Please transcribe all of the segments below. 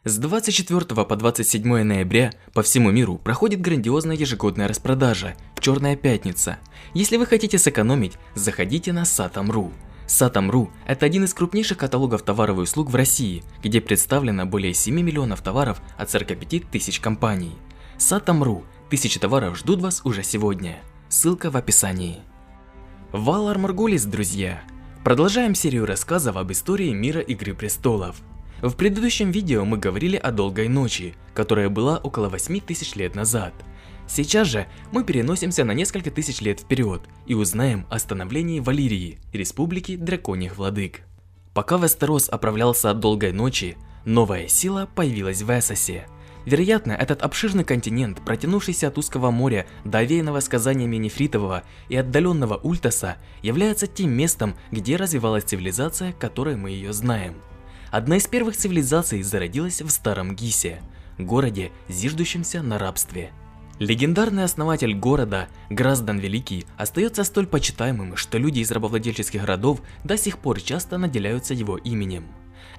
С 24 по 27 ноября по всему миру проходит грандиозная ежегодная распродажа «Черная пятница». Если вы хотите сэкономить, заходите на Satam.ru. Satam.ru – это один из крупнейших каталогов товаров и услуг в России, где представлено более 7 миллионов товаров от 45 тысяч компаний. Satam.ru – тысячи товаров ждут вас уже сегодня. Ссылка в описании. Валар Маргулис, друзья! Продолжаем серию рассказов об истории мира Игры Престолов. В предыдущем видео мы говорили о Долгой Ночи, которая была около 8000 лет назад. Сейчас же мы переносимся на несколько тысяч лет вперед и узнаем о становлении Валирии, Республики Драконьих Владык. Пока Вестерос оправлялся от Долгой Ночи, новая сила появилась в Эссосе. Вероятно, этот обширный континент, протянувшийся от узкого моря до овеянного сказаниями Нефритового и отдаленного Ультаса, является тем местом, где развивалась цивилизация, которой мы ее знаем. Одна из первых цивилизаций зародилась в Старом Гисе, городе, зиждущемся на рабстве. Легендарный основатель города, Граздан Великий, остается столь почитаемым, что люди из рабовладельческих родов до сих пор часто наделяются его именем.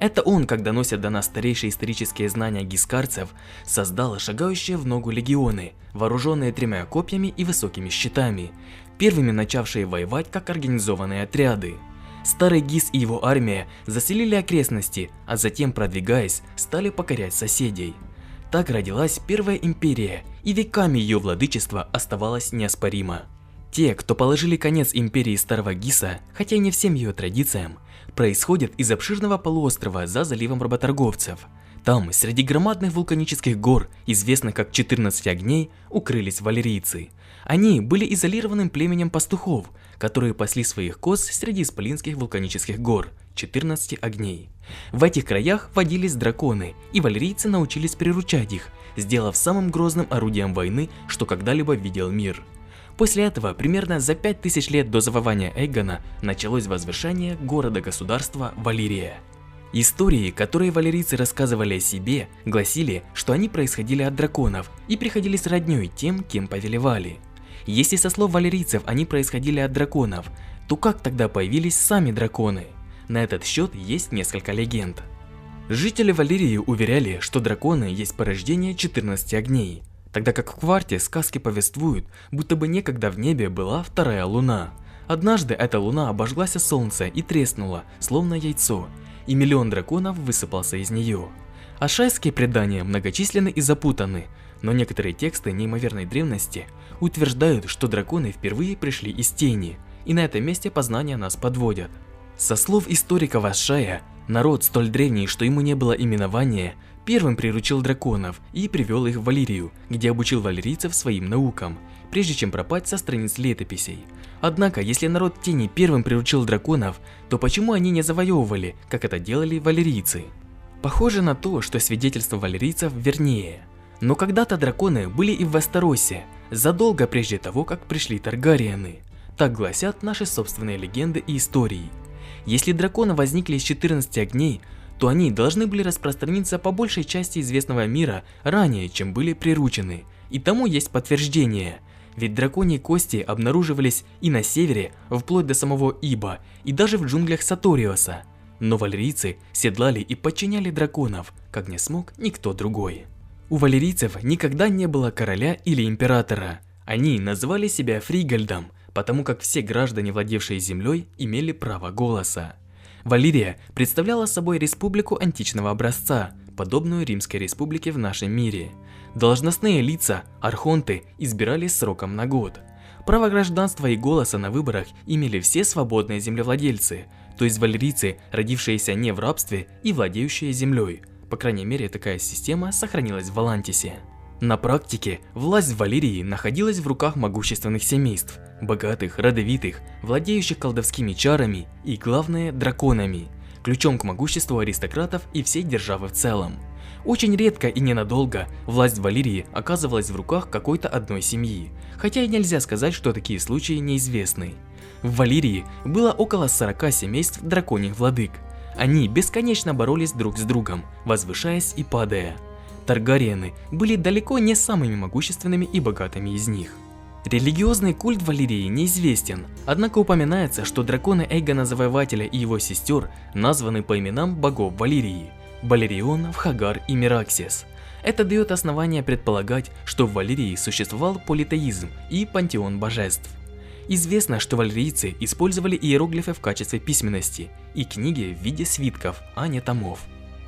Это он, как доносят до нас старейшие исторические знания гискарцев, создал шагающие в ногу легионы, вооруженные 3 копьями и высокими щитами, первыми начавшие воевать как организованные отряды. Старый Гис и его армия заселили окрестности, а затем, продвигаясь, стали покорять соседей. Так родилась Первая Империя, и веками ее владычество оставалось неоспоримо. Те, кто положили конец империи Старого Гиса, хотя и не всем ее традициям, происходят из обширного полуострова за заливом работорговцев. Там, среди громадных вулканических гор, известных как 14 огней, укрылись валерийцы. Они были изолированным племенем пастухов, которые пасли своих коз среди исполинских вулканических гор, 14 огней. В этих краях водились драконы, и валерийцы научились приручать их, сделав самым грозным орудием войны, что когда-либо видел мир. После этого, примерно за 5000 лет до завоевания Эйгона, началось возвышение города-государства Валирия. Истории, которые валерийцы рассказывали о себе, гласили, что они происходили от драконов и приходились роднёй тем, кем повелевали. Если со слов валерийцев они происходили от драконов, то как тогда появились сами драконы? На этот счет есть несколько легенд. Жители Валирии уверяли, что драконы есть порождение 14 огней, тогда как в Кварте сказки повествуют, будто бы некогда в небе была вторая луна. Однажды эта луна обожглась о солнце и треснула, словно яйцо, и миллион драконов высыпался из нее. Ашайские предания многочисленны и запутаны, но некоторые тексты неимоверной древности утверждают, что драконы впервые пришли из тени, и на этом месте познания нас подводят. Со слов историков Ашая, народ столь древний, что ему не было именования, первым приручил драконов и привел их в Валирию, где обучил валерийцев своим наукам, прежде чем пропасть со страниц летописей. Однако, если народ тени первым приручил драконов, то почему они не завоевывали, как это делали валерийцы? Похоже на то, что свидетельство валерийцев вернее. Но когда-то драконы были и в Вестеросе, задолго прежде того, как пришли Таргариены. Так гласят наши собственные легенды и истории. Если драконы возникли из 14 огней, то они должны были распространиться по большей части известного мира ранее, чем были приручены. И тому есть подтверждение. Ведь драконьи кости обнаруживались и на севере, вплоть до самого Иба, и даже в джунглях Саториоса. Но валерийцы седлали и подчиняли драконов, как не смог никто другой. У валерийцев никогда не было короля или императора. Они называли себя Фригальдом, потому как все граждане, владевшие землей, имели право голоса. Валирия представляла собой республику античного образца, подобную Римской республике в нашем мире. Должностные лица, архонты, избирались сроком на год. Право гражданства и голоса на выборах имели все свободные землевладельцы, то есть валерийцы, родившиеся не в рабстве и владеющие землей. По крайней мере, такая система сохранилась в Волантисе. На практике власть в Валирии находилась в руках могущественных семейств, богатых, родовитых, владеющих колдовскими чарами и, главное, драконами, ключом к могуществу аристократов и всей державы в целом. Очень редко и ненадолго власть в Валирии оказывалась в руках какой-то одной семьи, хотя и нельзя сказать, что такие случаи неизвестны. В Валирии было около 40 семейств драконьих владык. Они бесконечно боролись друг с другом, возвышаясь и падая. Таргариены были далеко не самыми могущественными и богатыми из них. Религиозный культ в Валирии неизвестен, однако упоминается, что драконы Эйгона Завоевателя и его сестер названы по именам богов Валирии. Балерион, Вхагар и Мираксис. Это дает основание предполагать, что в Валерии существовал политеизм и пантеон божеств. Известно, что валерийцы использовали иероглифы в качестве письменности и книги в виде свитков, а не томов.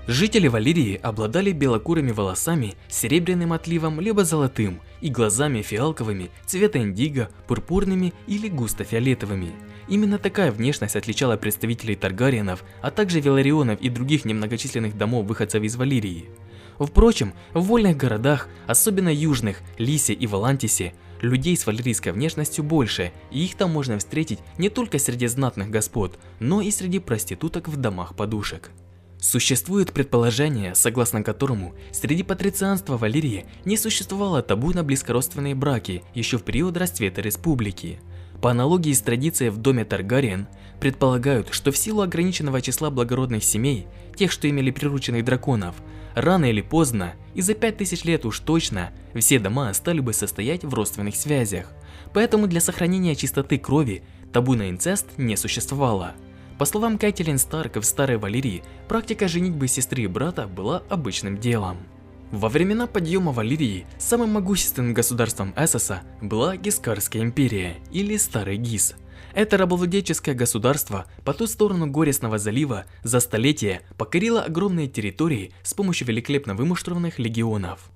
Жители Валерии обладали белокурыми волосами с серебряным отливом либо золотым и глазами фиалковыми, цвета индиго, пурпурными или густо-фиолетовыми. Именно такая внешность отличала представителей Таргариенов, а также Веларионов и других немногочисленных домов выходцев из Валерии. Впрочем, в вольных городах, особенно южных, Лисе и Волантисе, людей с валерийской внешностью больше, и их там можно встретить не только среди знатных господ, но и среди проституток в домах подушек. Существует предположение, согласно которому среди патрицианства Валерии не существовало табу на близкородственные браки еще в период расцвета республики. По аналогии с традицией в доме Таргариен, предполагают, что в силу ограниченного числа благородных семей, тех, что имели прирученных драконов, рано или поздно, и за 5000 лет уж точно, все дома стали бы состоять в родственных связях. Поэтому для сохранения чистоты крови табу на инцест не существовало. По словам Кэтлин Старк, в Старой Валерии практика женитьбы сестры и брата была обычным делом. Во времена подъема Валерии самым могущественным государством Эссоса была Гискарская империя, или Старый Гис. Это рабовладельческое государство по ту сторону Горестного залива за столетия покорило огромные территории с помощью великолепно вымуштрованных легионов.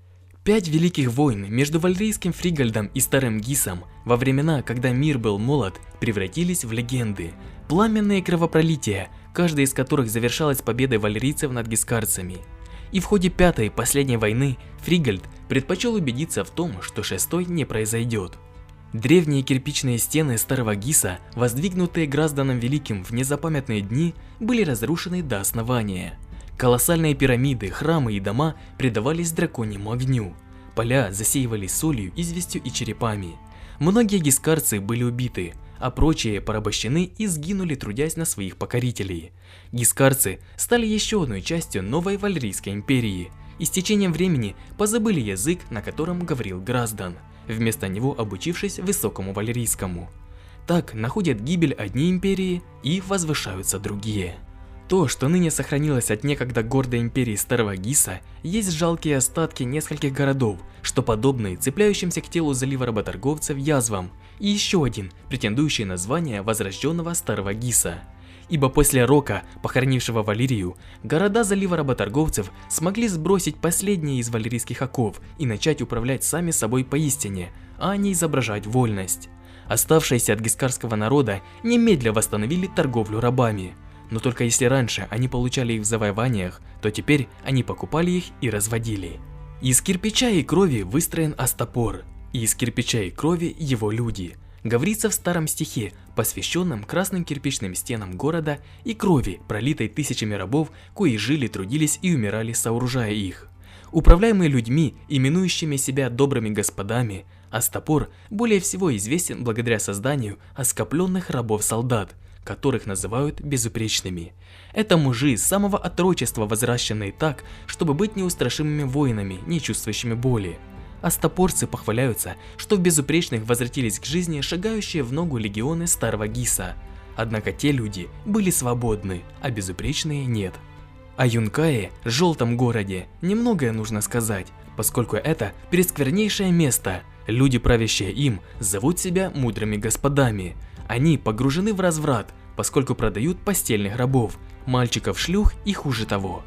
5 великих войн между Валерийским Фригальдом и Старым Гисом во времена, когда мир был молод, превратились в легенды. Пламенные кровопролития, каждая из которых завершалась победой валерийцев над гискарцами. И в ходе 5-й последней войны Фригальд предпочел убедиться в том, что 6-й не произойдет. Древние кирпичные стены Старого Гиса, воздвигнутые Гразданом Великим в незапамятные дни, были разрушены до основания. Колоссальные пирамиды, храмы и дома предавались драконьему огню. Поля засеивались солью, известью и черепами. Многие гискарцы были убиты, а прочие порабощены и сгинули, трудясь на своих покорителей. Гискарцы стали еще одной частью новой Валерийской империи и с течением времени позабыли язык, на котором говорил Граздан, вместо него обучившись высокому валерийскому. Так находят гибель одни империи и возвышаются другие. То, что ныне сохранилось от некогда гордой империи Старого Гиса, есть жалкие остатки нескольких городов, что подобны цепляющимся к телу залива работорговцев язвам, и еще один, претендующий на звание возрожденного Старого Гиса. Ибо после Рока, похоронившего Валерию, города залива работорговцев смогли сбросить последние из валерийских оков и начать управлять сами собой поистине, а не изображать вольность. Оставшиеся от гискарского народа немедля восстановили торговлю рабами. Но только если раньше они получали их в завоеваниях, то теперь они покупали их и разводили. Из кирпича и крови выстроен Астапор, и из кирпича и крови его люди. Говорится в старом стихе, посвященном красным кирпичным стенам города и крови, пролитой тысячами рабов, кои жили, трудились и умирали, сооружая их. Управляемый людьми, именующими себя добрыми господами, Астапор более всего известен благодаря созданию оскопленных рабов-солдат, которых называют безупречными. Это мужи с самого отрочества возращенные так, чтобы быть неустрашимыми воинами, не чувствующими боли. Астапорцы похваляются, что в безупречных возвратились к жизни шагающие в ногу легионы Старого Гиса. Однако те люди были свободны, а безупречные нет. О Юнкае, желтом городе, немногое нужно сказать, поскольку это пресквернейшее место. Люди, правящие им, зовут себя мудрыми господами. Они погружены в разврат, поскольку продают постельных рабов, мальчиков-шлюх и хуже того.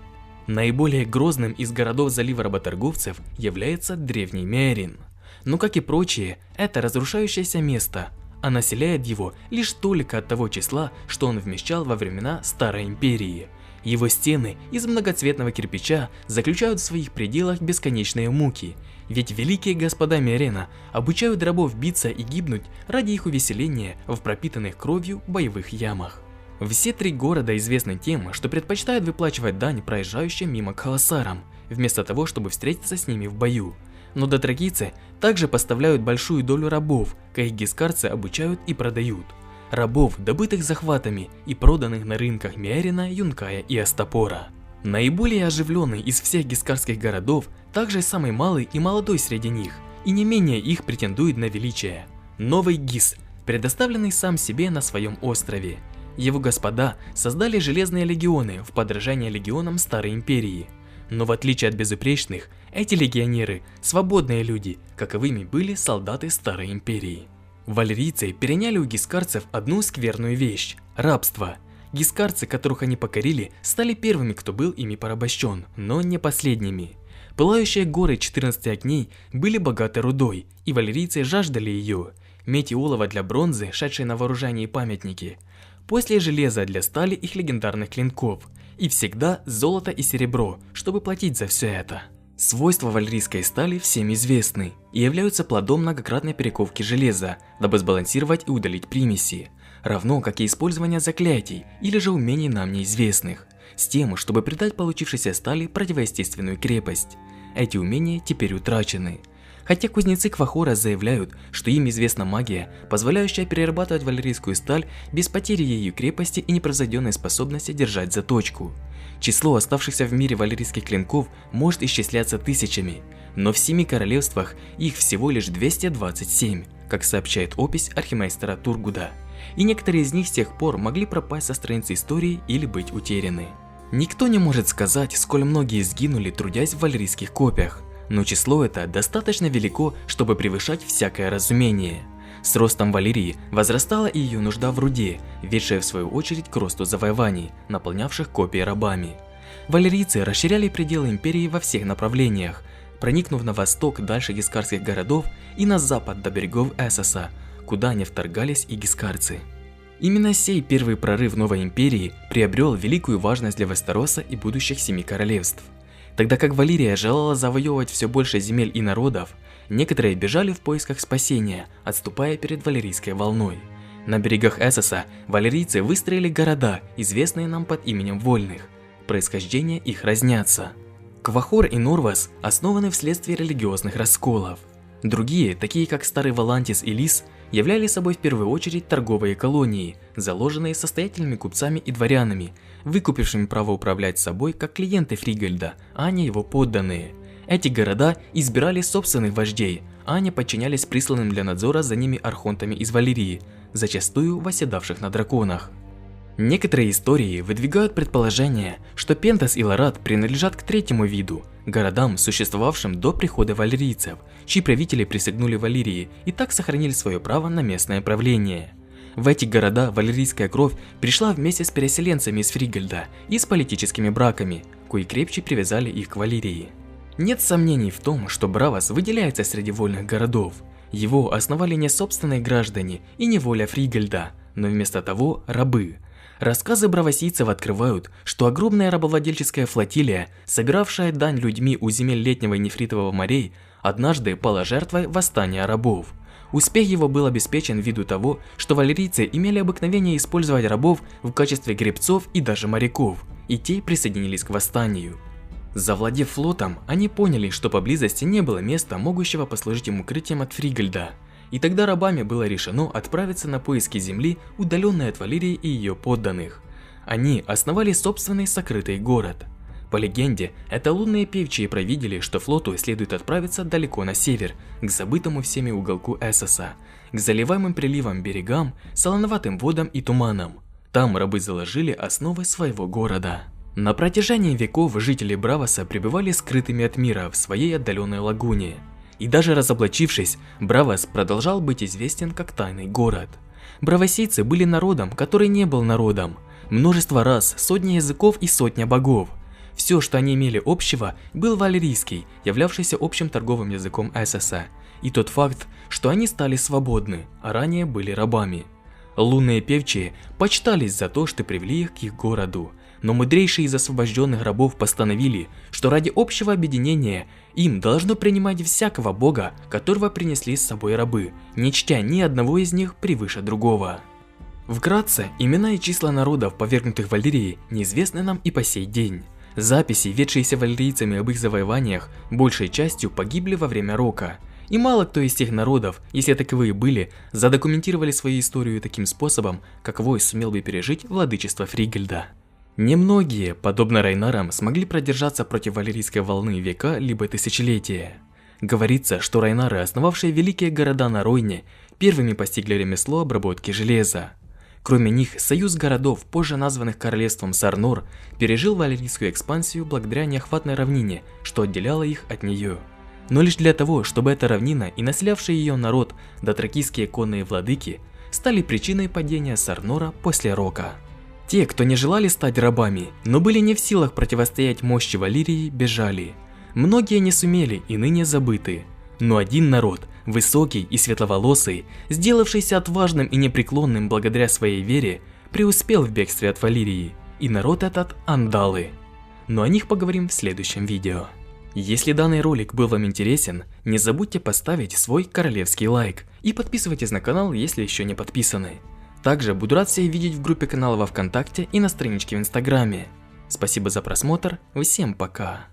Наиболее грозным из городов залива работорговцев является древний Меэрин. Но, как и прочие, это разрушающееся место, а населяет его лишь только от того числа, что он вмещал во времена Старой Империи. Его стены из многоцветного кирпича заключают в своих пределах бесконечные муки, ведь великие господа Меэрина обучают рабов биться и гибнуть ради их увеселения в пропитанных кровью боевых ямах. Все 3 города известны тем, что предпочитают выплачивать дань проезжающим мимо кхаласарам, вместо того, чтобы встретиться с ними в бою. Но дотрагийцы также поставляют большую долю рабов, коих гискарцы обучают и продают. Рабов, добытых захватами и проданных на рынках Меэрина, Юнкая и Астапора. Наиболее оживленный из всех гискарских городов, также самый малый и молодой среди них, и не менее их претендует на величие. Новый Гис, предоставленный сам себе на своем острове. Его господа создали железные легионы в подражание легионам Старой Империи. Но в отличие от безупречных, эти легионеры – свободные люди, каковыми были солдаты Старой Империи. Валерийцы переняли у гискарцев одну скверную вещь – рабство. Гискарцы, которых они покорили, стали первыми, кто был ими порабощен, но не последними. Пылающие горы 14 огней были богаты рудой, и валерийцы жаждали ее. Медь и олово для бронзы, шедшей на вооружении памятники. После железа для стали их легендарных клинков. И всегда золото и серебро, чтобы платить за все это. Свойства валерийской стали всем известны и являются плодом многократной перековки железа, дабы сбалансировать и удалить примеси, равно как и использование заклятий или же умений нам неизвестных, с тем, чтобы придать получившейся стали противоестественную крепость. Эти умения теперь утрачены. Хотя кузнецы Квахора заявляют, что им известна магия, позволяющая перерабатывать валерийскую сталь без потери ее крепости и непревзойденной способности держать заточку. Число оставшихся в мире валерийских клинков может исчисляться тысячами, но в 7 королевствах их всего лишь 227, как сообщает опись архимейстера Тургуда, и некоторые из них с тех пор могли пропасть со страниц истории или быть утеряны. Никто не может сказать, сколь многие сгинули, трудясь в валерийских копьях, но число это достаточно велико, чтобы превышать всякое разумение. С ростом Валерии возрастала и ее нужда в руде, ведшая в свою очередь к росту завоеваний, наполнявших копии рабами. Валерийцы расширяли пределы империи во всех направлениях, проникнув на восток дальше гискарских городов и на запад до берегов Эссоса, куда не вторгались и гискарцы. Именно сей первый прорыв новой империи приобрел великую важность для Вестероса и будущих 7 королевств. Тогда как Валерия желала завоевывать все больше земель и народов, некоторые бежали в поисках спасения, отступая перед валерийской волной. На берегах Эссоса валерийцы выстроили города, известные нам под именем Вольных. Происхождение их разнятся. Квахор и Норвас основаны вследствие религиозных расколов. Другие, такие как Старый Волантис и Лис, являли собой в первую очередь торговые колонии, заложенные состоятельными купцами и дворянами, выкупившими право управлять собой как клиенты Фригельда, а не его подданные. Эти города избирали собственных вождей, а не подчинялись присланным для надзора за ними архонтами из Валерии, зачастую восседавших на драконах. Некоторые истории выдвигают предположение, что Пентас и Ларат принадлежат к третьему виду, городам, существовавшим до прихода валерийцев, чьи правители присягнули Валерии и так сохранили свое право на местное правление. В эти города валерийская кровь пришла вместе с переселенцами из Фригельда и с политическими браками, кои крепче привязали их к Валерии. Нет сомнений в том, что Бравос выделяется среди вольных городов. Его основали не собственные граждане и не воля Фригельда, но вместо того рабы. Рассказы бравосийцев открывают, что огромная рабовладельческая флотилия, собиравшая дань людьми у земель Летнего и Нефритового морей, однажды пала жертвой восстания рабов. Успех его был обеспечен ввиду того, что валерийцы имели обыкновение использовать рабов в качестве гребцов и даже моряков, и те присоединились к восстанию. Завладев флотом, они поняли, что поблизости не было места, могущего послужить им укрытием от Фригельда. И тогда рабами было решено отправиться на поиски земли, удаленной от Валерии и ее подданных. Они основали собственный сокрытый город. По легенде, это лунные певчие провидели, что флоту следует отправиться далеко на север, к забытому всеми уголку Эссоса, к заливаемым приливам берегам, солоноватым водам и туманам. Там рабы заложили основы своего города. На протяжении веков жители Бравоса пребывали скрытыми от мира в своей отдаленной лагуне. И даже разоблачившись, Бравос продолжал быть известен как тайный город. Бравосийцы были народом, который не был народом. Множество рас, сотни языков и сотня богов. Все, что они имели общего, был валерийский, являвшийся общим торговым языком Эссоса. И тот факт, что они стали свободны, а ранее были рабами. Лунные певчие почитались за то, что привели их к их городу. Но мудрейшие из освобожденных рабов постановили, что ради общего объединения им должно принимать всякого бога, которого принесли с собой рабы, не чтя ни одного из них превыше другого. Вкратце, имена и числа народов, повергнутых Валерии, неизвестны нам и по сей день. Записи, ведшиеся валерийцами об их завоеваниях, большей частью погибли во время Рока. И мало кто из тех народов, если таковые были, задокументировали свою историю таким способом, каковой сумел бы пережить владычество Фригельда. Немногие, подобно Райнарам, смогли продержаться против валерийской волны века либо тысячелетия. Говорится, что Райнары, основавшие великие города на Ройне, первыми постигли ремесло обработки железа. Кроме них, союз городов, позже названных королевством Сарнор, пережил валерийскую экспансию благодаря неохватной равнине, что отделяло их от нее. Но лишь для того, чтобы эта равнина и населявший ее народ, дотракийские конные владыки, стали причиной падения Сарнора после Рока. Те, кто не желали стать рабами, но были не в силах противостоять мощи Валерии, бежали. Многие не сумели и ныне забыты. Но один народ, высокий и светловолосый, сделавшийся отважным и непреклонным благодаря своей вере, преуспел в бегстве от Валерии, и народ этот – андалы. Но о них поговорим в следующем видео. Если данный ролик был вам интересен, не забудьте поставить свой королевский лайк и подписывайтесь на канал, если еще не подписаны. Также буду рад всех видеть в группе канала во ВКонтакте и на страничке в Инстаграме. Спасибо за просмотр, всем пока!